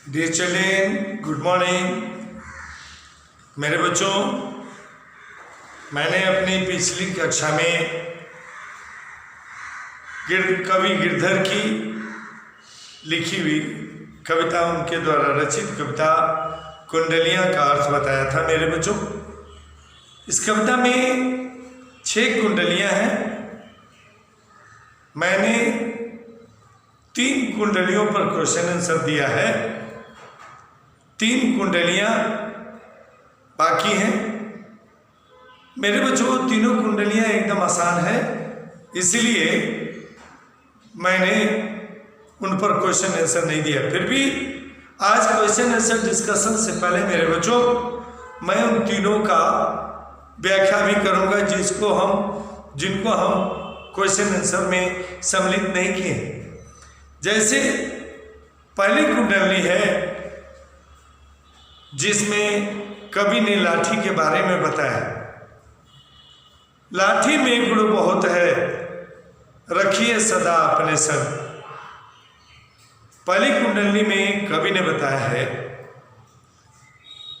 Dear children, good morning. मेरे बच्चों, मैंने अपनी पिछली कक्षा में कवि गिरधर की लिखी हुई कविता, उनके द्वारा रचित कविता कुंडलियाँ का अर्थ बताया था। मेरे बच्चों, इस कविता में 6 कुंडलियाँ हैं। मैंने 3 कुंडलियों पर क्वेश्चन आंसर दिया है, 3 कुंडलियाँ बाकी हैं। मेरे बच्चों, तीनों कुंडलियाँ एकदम आसान है, इसलिए मैंने उन पर क्वेश्चन आंसर नहीं दिया। फिर भी आज क्वेश्चन आंसर डिस्कशन से पहले मेरे बच्चों, मैं उन तीनों का व्याख्या भी करूँगा जिनको हम क्वेश्चन आंसर में सम्मिलित नहीं किए। जैसे पहली कुंडली है जिसमें कवि ने लाठी के बारे में बताया। लाठी में गुण बहुत है, रखिए सदा अपने संग। पहली कुंडली में कवि ने बताया है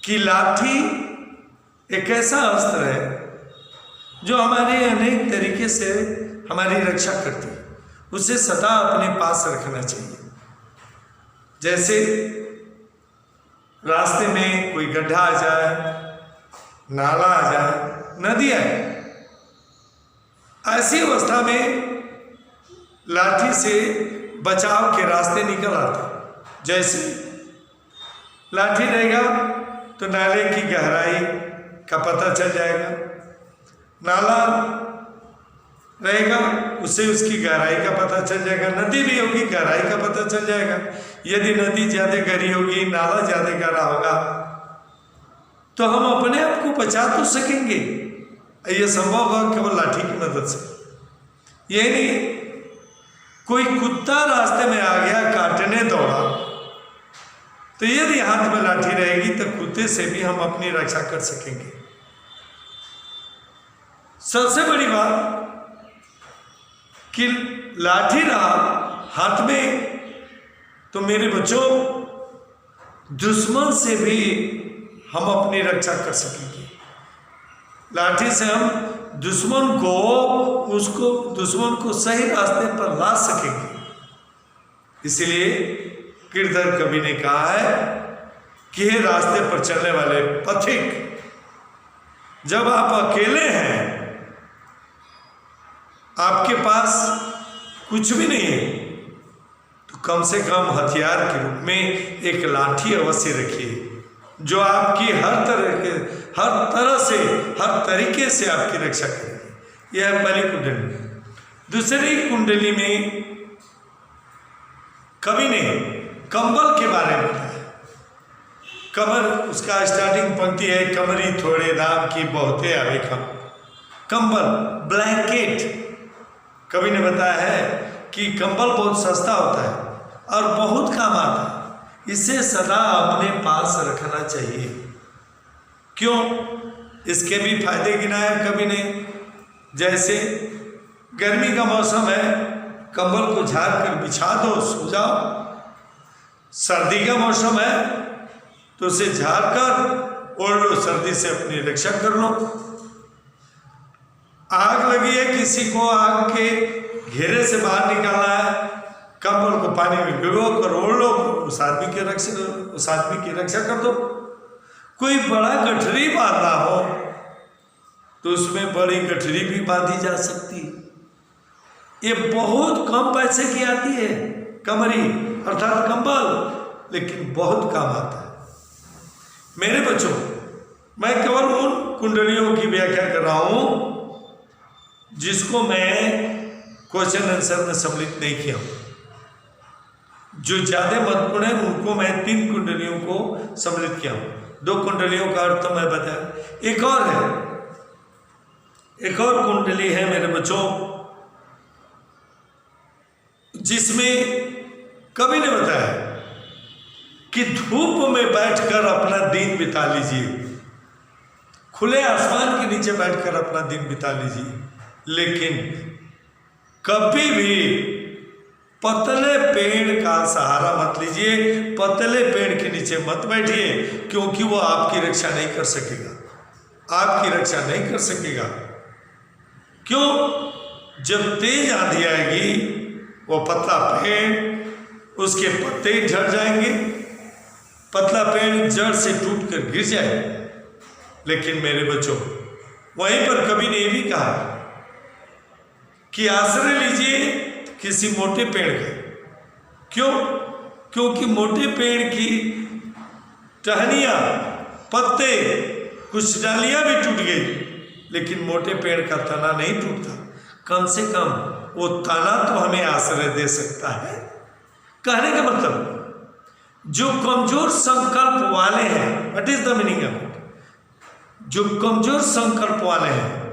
कि लाठी एक ऐसा अस्त्र है जो हमारे अनेक तरीके से हमारी रक्षा करती है, उसे सदा अपने पास रखना चाहिए। जैसे रास्ते में कोई गड्ढा आ जाए, नाला आ जाए, नदी आए, ऐसी अवस्था में लाठी से बचाव के रास्ते निकल आते। जैसे लाठी रहेगा तो नाले की गहराई का पता चल जाएगा, नाला रहेगा उससे उसकी गहराई का पता चल जाएगा, नदी भी होगी गहराई का पता चल जाएगा। यदि नदी ज़्यादा गहरी होगी, नाला ज़्यादा गहरा होगा, तो हम अपने आप को बचा तो सकेंगे। यह संभव होगा केवल लाठी की मदद से। यही नहीं, कोई कुत्ता रास्ते में आ गया, काटने दौड़ा, तो यदि हाथ में लाठी रहेगी तो कुत्ते से भी हम अपनी रक्षा कर सकेंगे। सबसे बड़ी बात कि लाठी रहा हाथ में तो मेरे बच्चों, दुश्मन से भी हम अपनी रक्षा कर सकेंगे। लाठी से हम दुश्मन को सही रास्ते पर ला सकेंगे। इसलिए गिरधर कवि ने कहा है कि हे रास्ते पर चलने वाले पथिक, जब आप अकेले हैं, आपके पास कुछ भी नहीं है, तो कम से कम हथियार के रूप में एक लाठी अवश्य रखिए, जो आपकी हर तरीके से आपकी रक्षा करेगी। यह है पहली कुंडली। दूसरी कुंडली में कवि ने कंबल के बारे में बताया। कमर, उसका स्टार्टिंग पंक्ति है, कमरी थोड़े दाम की बहुते आवे कम। कंबल, ब्लैंकेट, कवि ने बताया है कि कंबल बहुत सस्ता होता है और बहुत काम आता है, इसे सदा अपने पास रखना चाहिए। क्यों? इसके भी फायदे गिनाए कवि ने। जैसे गर्मी का मौसम है, कंबल को झाड़ कर बिछा दो, सो जाओ। सर्दी का मौसम है तो उसे झाड़ कर ओढ़ लो, सर्दी से अपनी रक्षा कर लो। आग लगी है, किसी को आग के घेरे से बाहर निकालना है, कंबल को पानी में भिगो कर ओढ़ लो, उस आदमी की रक्षा कर दो। कोई बड़ा गठरी बांधना हो तो उसमें बड़ी गठरी भी बांधी जा सकती है। ये बहुत कम पैसे की आती है कमरी अर्थात कंबल, लेकिन बहुत काम आता है। मेरे बच्चों, मैं केवल उन कुंडलियों की व्याख्या कर रहा हूं जिसको मैं क्वेश्चन आंसर में सम्मिलित नहीं किया हूं। जो ज्यादा महत्वपूर्ण है उनको मैं 3 कुंडलियों को सम्मिलित किया हूं। 2 कुंडलियों का अर्थ तो मैं बताया। एक और कुंडली है मेरे बच्चों, जिसमें कवि ने बताया कि धूप में बैठकर अपना दिन बिता लीजिए, खुले आसमान के नीचे बैठकर अपना दिन बिता लीजिए, लेकिन कभी भी पतले पेड़ का सहारा मत लीजिए, पतले पेड़ के नीचे मत बैठिए, क्योंकि वो आपकी रक्षा नहीं कर सकेगा, आपकी रक्षा नहीं कर सकेगा। क्यों? जब तेज आंधी आएगी, वो पतला पेड़, उसके पत्ते झड़ जाएंगे, पतला पेड़ जड़ से टूटकर गिर जाएगा। लेकिन मेरे बच्चों, वहीं पर कवि ने यह भी कहा कि आश्रय लीजिए किसी मोटे पेड़ का। क्यों? क्योंकि मोटे पेड़ की टहनियां, पत्ते, कुछ डालियां भी टूट गई, लेकिन मोटे पेड़ का तना नहीं टूटता। कम से कम वो तना तो हमें आश्रय दे सकता है। कहने का मतलब, जो कमजोर संकल्प वाले हैं, what is the meaning of it, जो कमजोर संकल्प वाले हैं,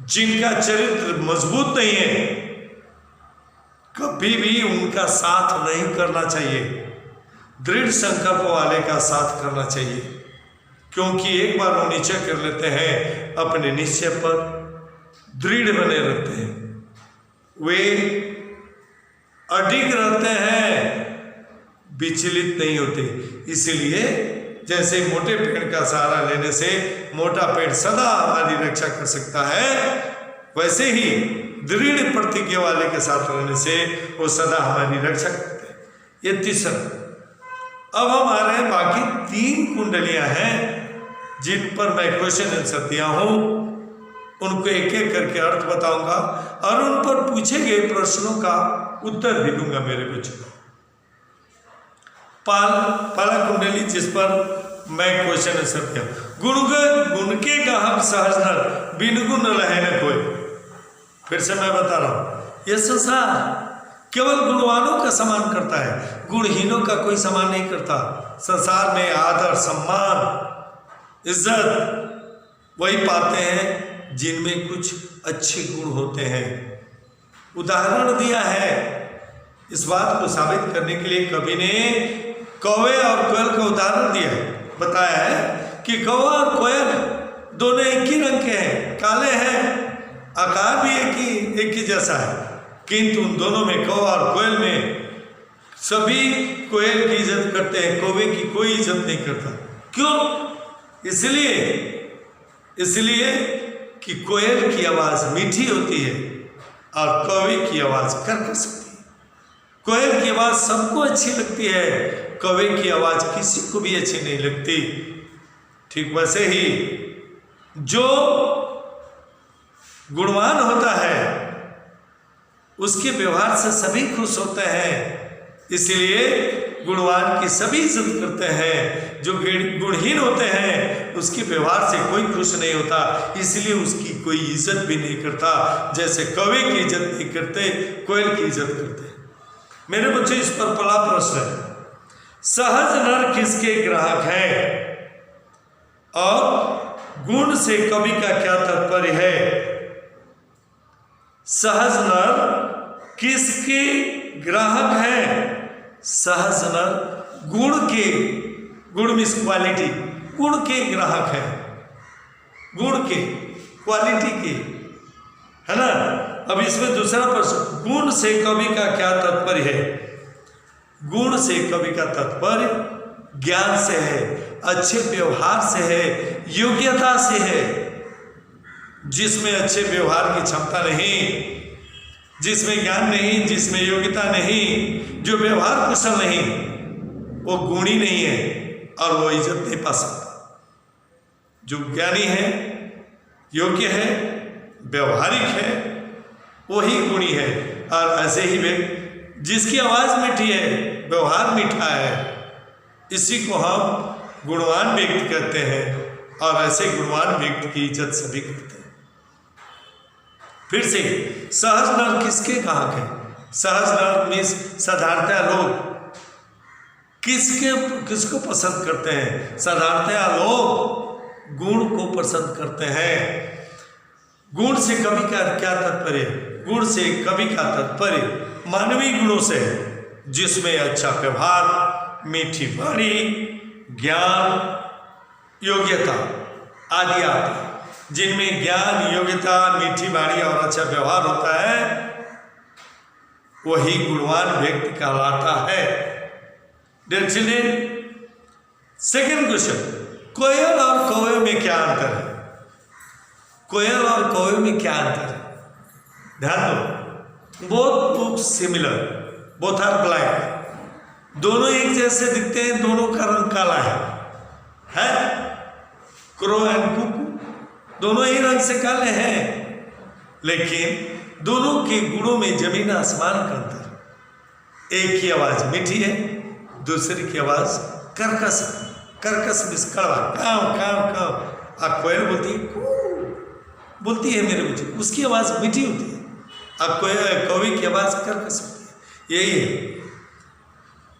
जिनका चरित्र मजबूत नहीं है, कभी भी उनका साथ नहीं करना चाहिए, दृढ़ संकल्प वाले का साथ करना चाहिए। क्योंकि एक बार वो निश्चय कर लेते हैं, अपने निश्चय पर दृढ़ बने रहते हैं, वे अडिग रहते हैं, विचलित नहीं होते। इसीलिए जैसे मोटे पेड़ का सहारा लेने से मोटा पेड़ सदा हमारी रक्षा कर सकता है, वैसे ही दृढ़ प्रतिज्ञा वाले के साथ रहने से वो सदा हमारी रक्षा करते हैं। ये तीसरा। अब हम आ रहे हैं, बाकी 3 कुंडलियां हैं जिन पर मैं क्वेश्चन आंसर दिया हूं, उनको एक एक करके अर्थ बताऊंगा और उन पर पूछे गए प्रश्नों का उत्तर भी दूंगा मेरे बच्चों। पहला कुंडली जिस पर मैं क्वेश्चन आंसर दिया, गुण के गाहक सहज नर, बिन गुण रहे न कोई। फिर से मैं बता रहा हूं, यह संसार केवल गुणवानों का सम्मान करता है, गुणहीनों का कोई सम्मान नहीं करता। संसार में आदर, सम्मान, इज्जत वही पाते हैं जिनमें कुछ अच्छे गुण होते हैं। उदाहरण दिया है, इस बात को साबित करने के लिए कवि ने कौवे और कोयल का उदाहरण दिया है। बताया है कि कौवा और कोयल दोनों एक ही रंग के हैं, काले हैं, आकार भी एक ही जैसा है, किंतु उन दोनों में, कौवा और कोयल में, सभी कोयल की इज्जत करते हैं, कौवे की कोई इज्जत नहीं करता। क्यों? इसलिए कि कोयल की आवाज मीठी होती है और कौवे की आवाज कर्कश होती है। कोयल की आवाज सबको अच्छी लगती है, कौवे की आवाज किसी को भी अच्छी नहीं लगती। ठीक वैसे ही जो गुणवान होता है उसके व्यवहार से सभी खुश होते हैं, इसलिए गुणवान की सभी इज्जत करते हैं। जो गुणहीन होते हैं उसके व्यवहार से कोई खुश नहीं होता, इसलिए उसकी कोई इज्जत भी नहीं करता। जैसे कौवे की इज्जत नहीं करते, कोयल की इज्जत करते। मेरे बच्चे, इस पर पहला प्रश्न है, सहज नर किसके ग्राहक हैं और गुण से कवि का क्या तात्पर्य है? सहज नर किसके ग्राहक हैं? सहज नर गुण मीन्स क्वालिटी, गुण के ग्राहक है, गुण के, क्वालिटी के, है ना। अब इसमें दूसरा प्रश्न, गुण से कवि का क्या तात्पर्य है? गुण से कवि का तात्पर्य ज्ञान से है, अच्छे व्यवहार से है, योग्यता से है। जिसमें अच्छे व्यवहार की क्षमता नहीं, जिसमें ज्ञान नहीं, जिसमें योग्यता नहीं, जो व्यवहार कुशल नहीं, वो गुणी नहीं है और वो इज्जत नहीं पा सकता। जो ज्ञानी है, योग्य है, व्यवहारिक है, वही गुणी है। और ऐसे ही व्यक्ति जिसकी आवाज मीठी है, व्यवहार मीठा है, इसी को हम गुणवान व्यक्ति कहते हैं और ऐसे गुणवान व्यक्ति की इज्जत सभी करते हैं। फिर से, सहज नर किसके ग्राहक है? सहज नर मीन्स साधारणतया लोग किसको पसंद करते हैं? साधारणतया लोग गुण को पसंद करते हैं। गुण से कवि का क्या तात्पर्य? गुण से कवि का तात्पर्य मानवीय गुणों से है, जिसमें अच्छा व्यवहार, मीठी वाणी, ज्ञान, योग्यता आदि आते हैं। जिनमें ज्ञान, योग्यता, मीठी वाणी और अच्छा व्यवहार होता है, वही गुणवान व्यक्ति कहलाता है। डियर चिल्ड्रन, सेकेंड क्वेश्चन, कोयल और कौवे में क्या अंतर है? कोयल और कौवे में क्या अंतर है? ध्यान दो, both look similar, both are black, दोनों एक जैसे दिखते हैं, दोनों का रंग काला है? क्रो एंड कुकू दोनों ही रंग से काले हैं, लेकिन दोनों के गुणों में जमीन आसमान का अंतर। एक की आवाज मीठी है, दूसरी की आवाज कर्कश मिस कड़वा, काव काव काव। अब कोयल बोलती है बोलती है मेरे बच्चे, उसकी आवाज मीठी होती है, अब कौवे की आवाज कर्कश होती है। यही है,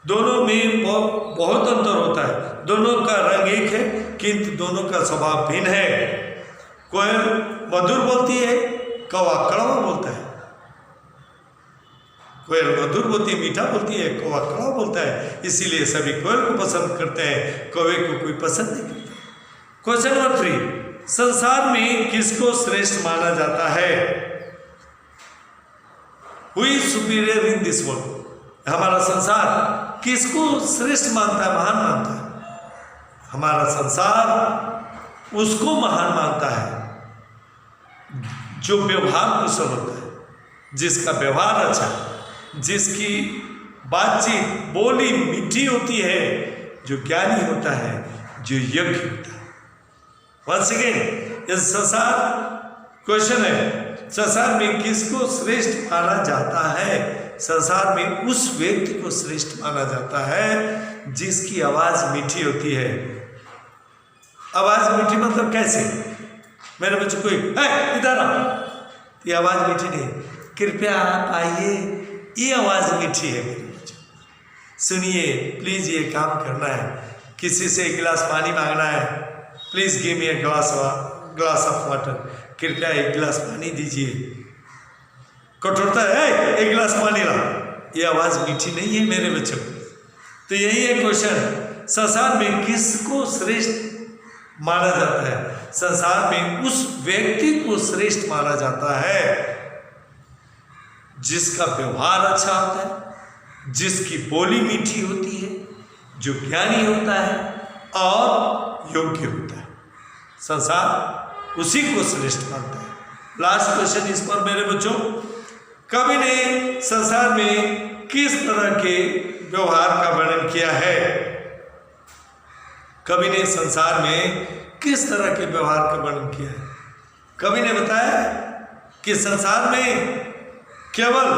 दोनों में बहुत अंतर होता है। दोनों का रंग एक है, किंतु दोनों का स्वभाव भिन्न है। कोयल मधुर बोलती है, कौवा कड़वा बोलता है। कोयल मधुर बोलती है, मीठा बोलती है, कौवा कड़वा बोलता है। इसीलिए सभी कोयल को पसंद करते हैं, कौवे को कोई पसंद नहीं करता। क्वेश्चन नंबर 3, संसार में किसको श्रेष्ठ माना जाता है? Who is superior in this world? हमारा संसार किसको श्रेष्ठ मानता है, महान मानता है? हमारा संसार उसको महान मानता है जो व्यवहार कुशल होता है, जिसका व्यवहार अच्छा है, जिसकी बातचीत बोली मीठी होती है, जो ज्ञानी होता है, जो यज्ञ होता है। वंस अगेन, ये संसार क्वेश्चन है, संसार में किसको श्रेष्ठ माना जाता है? संसार में उस व्यक्ति को श्रेष्ठ माना जाता है जिसकी आवाज मीठी होती है। आवाज मीठी मतलब कैसे? मेरे बच्चों कोई इधर आओ, ये आवाज मीठी नहीं, कृपया आप आइए, ये आवाज मीठी है मेरे बच्चों, सुनिए प्लीज, ये काम करना है, किसी से एक गिलास पानी मांगना है, please give me a glass of water, कृपया एक गिलास पानी दीजिए। कठोरता है, एक गिलास पानी ला, ये आवाज मीठी नहीं है मेरे बच्चों। तो यही है क्वेश्चन, संसार में किसको श्रेष्ठ माना जाता है? संसार में उस व्यक्ति को श्रेष्ठ माना जाता है जिसका व्यवहार अच्छा होता है, जिसकी बोली मीठी होती है, जो ज्ञानी होता है और योग्य होता है। संसार उसी को श्रेष्ठ मानता है। लास्ट क्वेश्चन इस पर मेरे बच्चों, कवि ने संसार में किस तरह के व्यवहार का वर्णन किया है? कवि ने संसार में किस तरह के व्यवहार का वर्णन किया है? कवि ने बताया कि संसार में केवल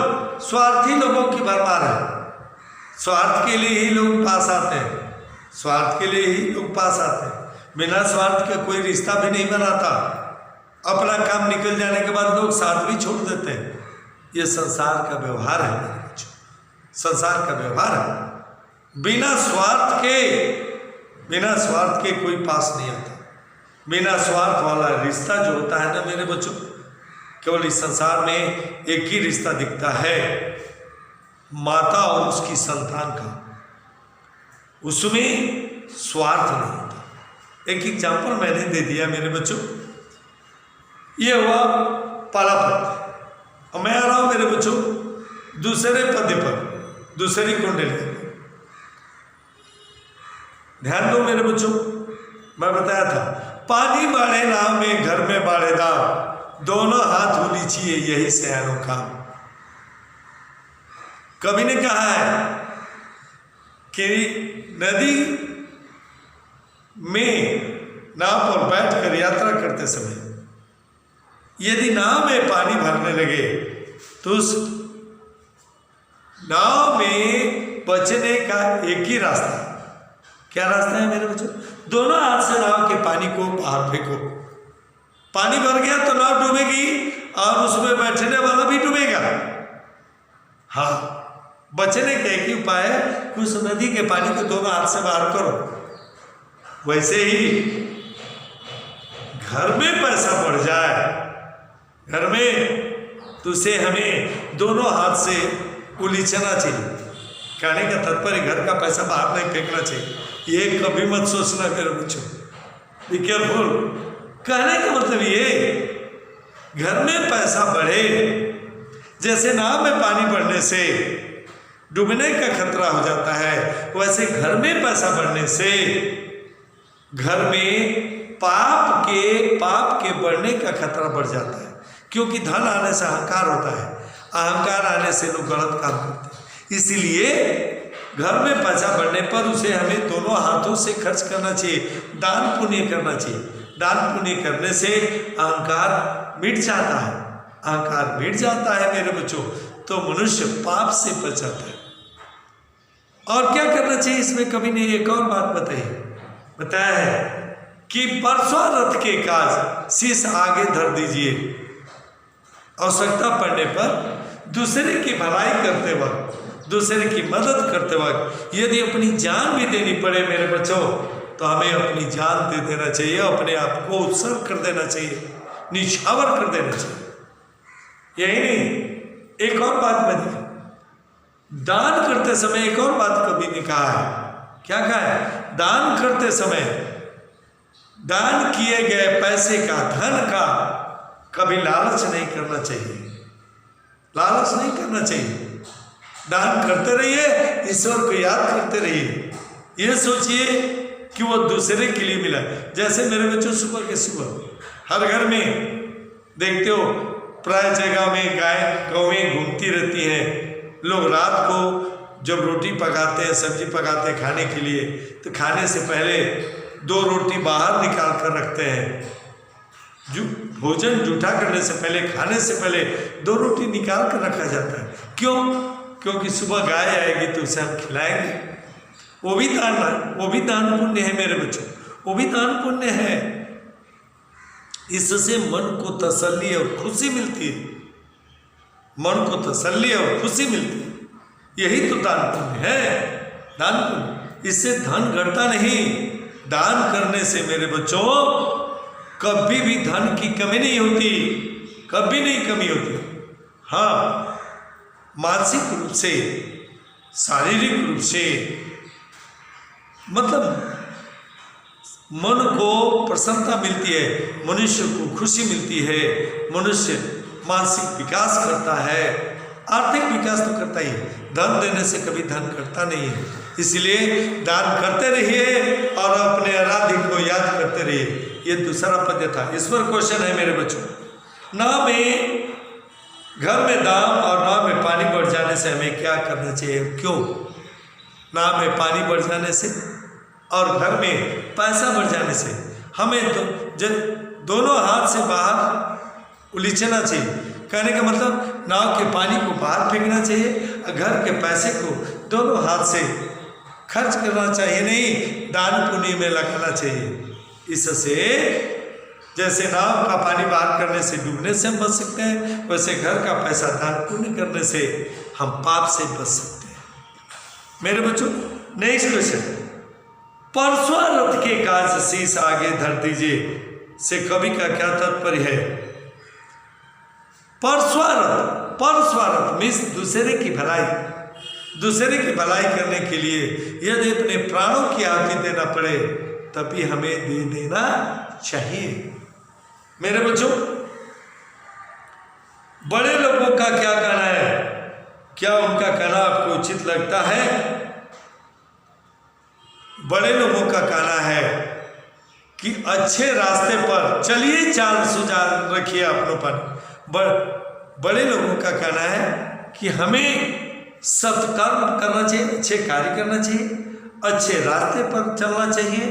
स्वार्थी लोगों की भरमार है। स्वार्थ के लिए ही लोग पास आते हैं, स्वार्थ के लिए ही लोग पास आते हैं, बिना स्वार्थ के कोई रिश्ता भी नहीं बनाता। अपना काम निकल जाने के बाद लोग साथ भी छोड़ देते हैं। ये संसार का व्यवहार है मेरे बच्चों, संसार का व्यवहार है। बिना स्वार्थ के कोई पास नहीं आता। बिना स्वार्थ वाला रिश्ता जो होता है ना मेरे बच्चों, केवल इस संसार में एक ही रिश्ता दिखता है, माता और उसकी संतान का, उसमें स्वार्थ नहीं होता। एक एग्जाम्पल मैंने दे दिया मेरे बच्चों, ये हुआ पहला पद, और मैं आ रहा हूं मेरे बच्चों दूसरे पद पर, दूसरी कुंडली। ध्यान दो मेरे बच्चों, मैं बताया था, पानी बाढ़े नाव में घर में बाढ़े दाव, दोनों हाथ उलीचिए यही से अनोखा। कवि ने कहा है कि नदी में नाव पर बैठकर यात्रा करते समय यदि नाव में पानी भरने लगे तो उस नाव में बचने का एक ही रास्ता। क्या रास्ता है मेरे बच्चों? दोनों हाथ से नाव के पानी को बाहर फेंको। पानी भर गया तो नाव डूबेगी और उसमें बैठने वाला भी डूबेगा। हाँ, बचने का एक ही उपाय है, उस नदी के पानी को दोनों हाथ से बाहर करो। वैसे ही घर में पैसा बढ़ जाए, घर में तो उसे हमें दोनों हाथ से उलीचना चाहिए। कहने का तात्पर्य घर का पैसा बाहर नहीं फेंकना चाहिए, ये कभी मत सोचना मेरे बच्चों, बी केयरफुल। कहने का मतलब ये, घर में पैसा बढ़े, जैसे नाव में पानी बढ़ने से डूबने का खतरा हो जाता है, वैसे घर में पैसा बढ़ने से घर में पाप के बढ़ने का खतरा बढ़ जाता है। क्योंकि धन आने से अहंकार होता है, अहंकार आने से लोग गलत काम करते हैं। इसीलिए घर में पैसा बढ़ने पर उसे हमें दोनों हाथों से खर्च करना चाहिए, दान पुण्य करना चाहिए। दान पुण्य करने से अहंकार मिट जाता है। अहंकार मिट जाता है मेरे बच्चों, तो मनुष्य पाप से बच जाता है। और क्या करना चाहिए इसमें कभी नहीं, एक और बात बताया है कि परसों रथ के काज शीश आगे धर दीजिए। आवश्यकता पड़ने पर दूसरे की भलाई करते वक्त, दूसरे की मदद करते वक्त यदि अपनी जान भी देनी पड़े मेरे बच्चों, तो हमें अपनी जान दे देना चाहिए, अपने आप को उत्सर्ग कर देना चाहिए, निछावर कर देना चाहिए। यही नहीं, एक और बात मैं देखा, दान करते समय एक और बात कभी नहीं कहा है। क्या कहा है? दान करते समय दान किए गए पैसे का, धन का कभी लालच नहीं करना चाहिए। लालच नहीं करना चाहिए। दान करते रहिए, ईश्वर को याद करते रहिए। ये सोचिए कि वो दूसरे के लिए मिला। जैसे मेरे बच्चों सुबह के सुबह हर घर में देखते हो, प्राय जगह में गाय गौएं घूमती रहती हैं। लोग रात को जब रोटी पकाते हैं, सब्जी पकाते हैं खाने के लिए, तो खाने से पहले 2 रोटी बाहर निकाल कर रखते हैं। भोजन जूठा करने से पहले, खाने से पहले 2 रोटी निकाल कर रखा जाता है। क्यों? क्योंकि सुबह गाय आएगी तो उसे हम खिलाएंगे। वो भी दान पुण्य है मेरे बच्चों, वो भी दान पुण्य है। इससे मन को तसल्ली और खुशी मिलती है। मन को तसल्ली और खुशी मिलती है। यही तो दान पुण्य है। दान पुण्य, इससे धन घटता नहीं। दान करने से मेरे बच्चों कभी भी धन की कमी नहीं होती, कभी नहीं कमी होती। हाँ, मानसिक रूप से, शारीरिक रूप से, मतलब मन को प्रसन्नता मिलती है, मनुष्य को खुशी मिलती है, मनुष्य मानसिक विकास करता है, आर्थिक विकास तो करता ही है। धन देने से कभी धन घटता नहीं है। इसलिए दान करते रहिए और अपने आराध्य को याद करते रहिए। ये दूसरा पद्य था। ईश्वर क्वेश्चन है मेरे बच्चों, नाव में, घर में दाम और नाव में पानी बढ़ जाने से हमें क्या करना चाहिए? क्यों? नाव में पानी बढ़ जाने से और घर में पैसा बढ़ जाने से हमें दोनों हाथ से बाहर उलीचना चाहिए। कहने का मतलब नाव के पानी को बाहर फेंकना चाहिए और घर के पैसे को दोनों हाथ से खर्च करना चाहिए, नहीं दान पुण्य में लगाना चाहिए। इससे जैसे नाव का पानी बाहर करने से डूबने से हम बच सकते हैं, वैसे घर का पैसा दान पुण्य करने से हम पाप से बच सकते हैं। मेरे बच्चों, नेक्स्ट क्वेश्चन, परसों रथ के काज शीश आगे धर दीजिए से कवि का क्या तात्पर्य है? परस्वारथ मीन्स दूसरे की भलाई। दूसरे की भलाई करने के लिए यदि अपने प्राणों की आहुति देना पड़े तभी हमें दे देना चाहिए। मेरे बच्चों, बड़े लोगों का क्या कहना है? क्या उनका कहना आपको उचित लगता है? बड़े लोगों का कहना है कि अच्छे रास्ते पर चलिए, चाल सुजान रखिए अपनों पर। बड़े लोगों का कहना है कि हमें सत्कर्म करना चाहिए, अच्छे कार्य करना चाहिए, अच्छे रास्ते पर चलना चाहिए,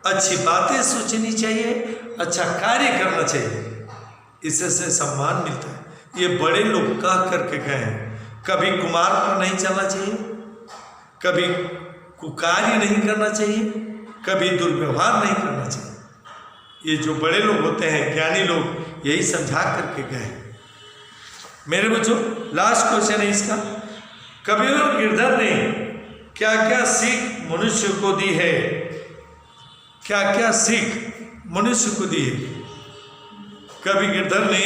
अच्छी बातें सोचनी चाहिए, अच्छा कार्य करना चाहिए। इससे सम्मान मिलता है। ये बड़े लोग कह करके गए हैं। कभी कुमार्ग पर नहीं चलना चाहिए, कभी कुकार्य नहीं करना चाहिए, कभी दुर्व्यवहार नहीं करना चाहिए। ये जो बड़े लोग होते हैं, ज्ञानी लोग, यही समझा करके गए हैं। मेरे बच्चों, लास्ट क्वेश्चन है इसका, कबीर और गिरधर ने क्या क्या सीख मनुष्य को दी है? क्या क्या सीख मनुष्य को दी है? कवि गिरधर ने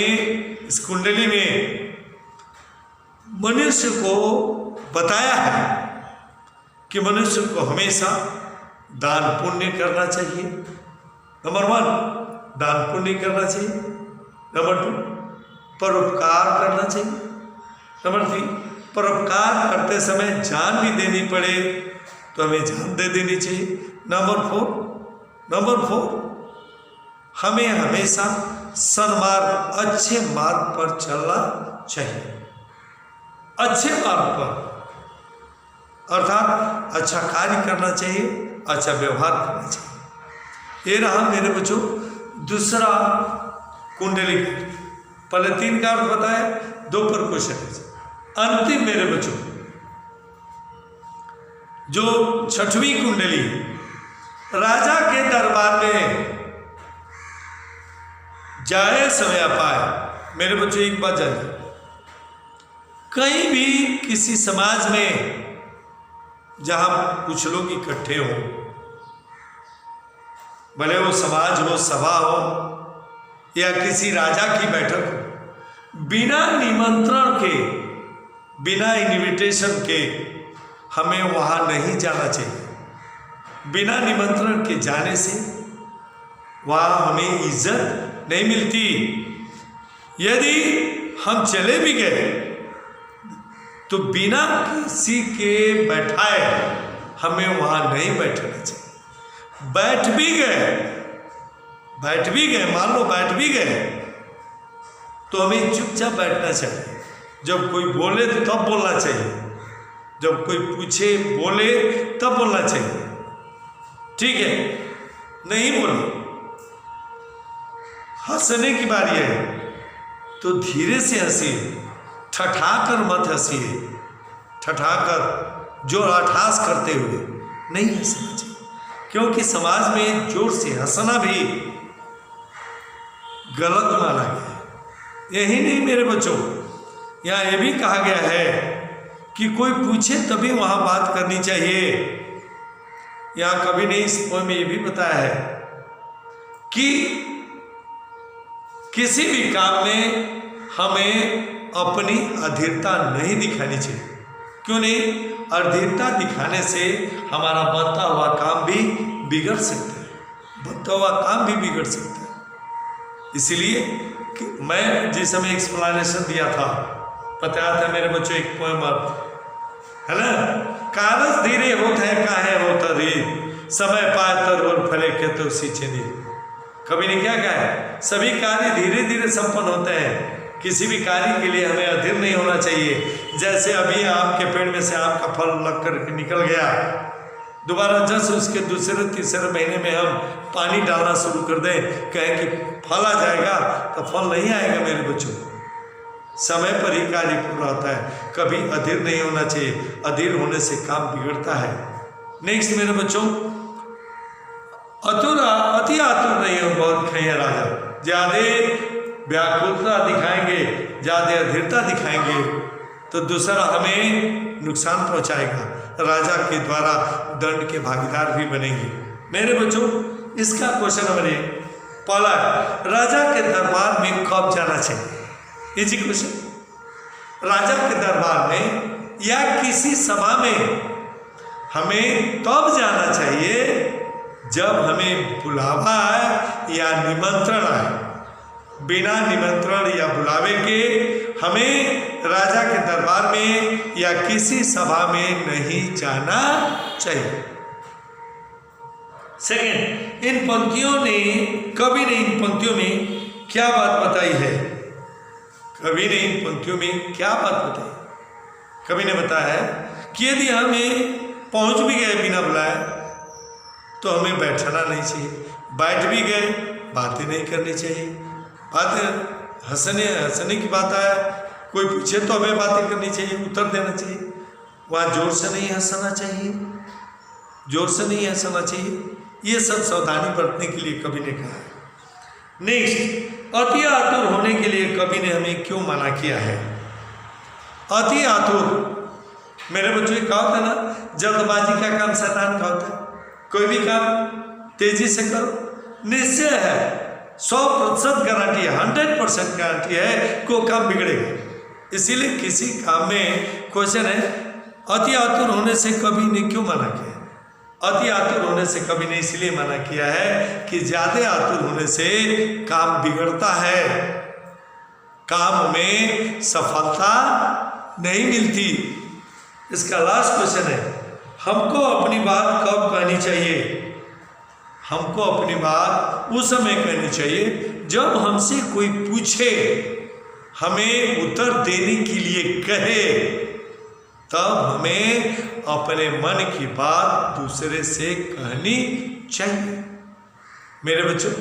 इस कुंडली में मनुष्य को बताया है कि मनुष्य को हमेशा दान पुण्य करना चाहिए। नंबर 1, दान पुण्य करना चाहिए। नंबर 2, परोपकार करना चाहिए। नंबर 3, परोपकार करते समय जान भी देनी पड़े तो हमें जान दे देनी चाहिए। नंबर 4, हमें हमेशा सन्मार्ग, अच्छे मार्ग पर चलना चाहिए। अच्छे मार्ग पर अर्थात अच्छा कार्य करना चाहिए, अच्छा व्यवहार करना चाहिए। ये रहा मेरे बच्चों दूसरा कुंडली। पहले 3 का अर्थ बताया, 2 पर क्वेश्चन है। अंतिम मेरे बच्चों जो 6वीं कुंडली, राजा के दरबार में जाए समय पाए। मेरे बच्चों एक बात जानिए, कहीं भी किसी समाज में जहां कुछ लोग इकट्ठे हो, भले वो समाज हो, सभा हो या किसी राजा की बैठक हो, बिना निमंत्रण के, बिना इनविटेशन के हमें वहां नहीं जाना चाहिए। बिना निमंत्रण के जाने से वहां हमें इज्जत नहीं मिलती। यदि हम चले भी गए तो बिना किसी के बैठाए हमें वहां नहीं बैठना चाहिए। बैठ भी गए, मान लो बैठ भी गए तो हमें चुपचाप बैठना चाहिए। जब कोई बोले तब बोलना चाहिए, जब कोई पूछे बोले तब बोलना चाहिए, ठीक है? नहीं बोले, हंसने की बारी है तो धीरे से हंसिए, ठठाकर मत हंसिए। ठठाकर जोर अठास करते हुए नहीं हंसना चाहिए, क्योंकि समाज में जोर से हंसना भी गलत माना गया है। यही नहीं मेरे बच्चों, यहाँ ये भी कहा गया है कि कोई पूछे तभी वहां बात करनी चाहिए। यहाँ कभी नहीं, इस पोएम में ये भी बताया है कि किसी भी काम में हमें अपनी अधीरता नहीं दिखानी चाहिए। क्यों नहीं? अधीरता दिखाने से हमारा बनता हुआ काम भी बिगड़ सकता है, बनता हुआ काम भी बिगड़ सकता है। इसलिए कि मैं जिस समय एक्सप्लेनेशन दिया था, बताया था मेरे बच्चों एक पोएम है ना, कागज धीरे होता है काहे होता रे, समय पाए तर फले के तो सींचे नहीं। कभी ने क्या कहा है, सभी कार्य धीरे धीरे संपन्न होते हैं। किसी भी कार्य के लिए हमें अधीर नहीं होना चाहिए। जैसे अभी आम के पेड़ में से आम का फल लग कर निकल गया, दोबारा जैसे उसके दूसरे तीसरे महीने में हम पानी डालना शुरू कर दें, कहें कि फल आ जाएगा, तो फल नहीं आएगा मेरे बच्चों। समय पर ही कार्य पूरा होता है, कभी अधीर नहीं होना चाहिए। अधीर होने से काम बिगड़ता है। नेक्स्ट मेरे बच्चों, अति आतुर नहीं हो बहुत खैया राजा। ज्यादा व्याकुलता दिखाएंगे, ज्यादा अधीरता दिखाएंगे तो दूसरा हमें नुकसान पहुंचाएगा, राजा के द्वारा दंड के भागीदार भी बनेंगे। मेरे बच्चों इसका क्वेश्चन नंबर 1 पहला, राजा के दरबार में कब जाना चाहिए? Easy question. राजा के दरबार में या किसी सभा में हमें तब जाना चाहिए जब हमें बुलावा आए या निमंत्रण आए। बिना निमंत्रण या बुलावे के हमें राजा के दरबार में या किसी सभा में नहीं जाना चाहिए। सेकंड, इन पंक्तियों ने कवि ने इन पंक्तियों में क्या बात बताई है? कवि ने इन पंक्तियों में क्या बात बताई? कवि ने बताया है कि यदि हमें पहुंच भी गए बिना बुलाए तो हमें बैठना नहीं चाहिए, बैठ भी गए बातें नहीं करनी चाहिए। बातें हंसने की बात है, कोई पूछे तो हमें बातें करनी चाहिए, उत्तर देना चाहिए। वहाँ जोर से नहीं हंसना चाहिए, जोर से नहीं हंसना चाहिए। ये सब सावधानी बरतने के लिए कवि ने कहा है। नेक्स्ट, अति आतुर होने के लिए कवि ने हमें क्यों मना किया है? अति आतुर मेरे बच्चों कहा होता है ना, जल्दबाजी का काम शैतान का होता है। कोई भी काम तेजी से करो, निश्चय है 100% गारंटी है, 100% गारंटी है को काम बिगड़ेगा। इसीलिए किसी काम में क्वेश्चन है, अति आतुर होने से कवि ने क्यों मना किया? अति आतुर होने से कवि ने इसलिए मना किया है कि ज्यादा आतुर होने से काम बिगड़ता है, काम में सफलता नहीं मिलती। इसका लास्ट क्वेश्चन है, हमको अपनी बात कब कहनी चाहिए? हमको अपनी बात उस समय कहनी चाहिए जब हमसे कोई पूछे, हमें उत्तर देने के लिए कहे, तब हमें अपने मन की बात दूसरे से कहनी चाहिए। मेरे बच्चों,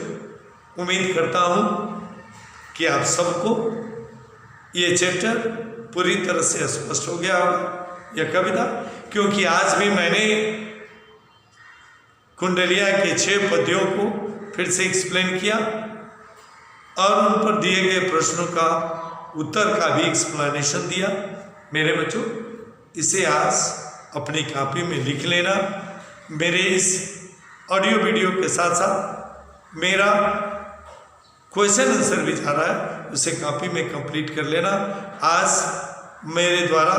उम्मीद करता हूँ कि आप सबको ये चैप्टर पूरी तरह से स्पष्ट हो गया होगा, यह कविता, क्योंकि आज भी मैंने कुंडलिया के 6 पद्यों को फिर से एक्सप्लेन किया और उन पर दिए गए प्रश्नों का उत्तर का भी एक्सप्लेनेशन दिया। मेरे बच्चों, इसे आज अपनी कॉपी में लिख लेना। मेरे इस ऑडियो वीडियो के साथ साथ मेरा क्वेश्चन आंसर भी जा रहा है, उसे कॉपी में कंप्लीट कर लेना। आज मेरे द्वारा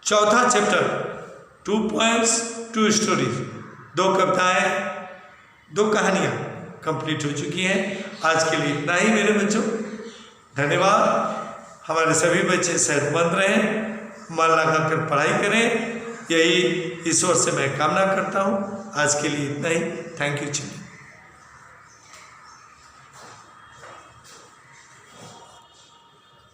चौथा चैप्टर 2 poems 2 stories, 2 कविताएं 2 कहानियां कंप्लीट हो चुकी हैं। आज के लिए इतना ही मेरे बच्चों, धन्यवाद। हमारे सभी बच्चे सेहतमंद रहें, मन लगाकर पढ़ाई करें, यही ईश्वर से मैं कामना करता हूँ। आज के लिए इतना ही। Thank you children.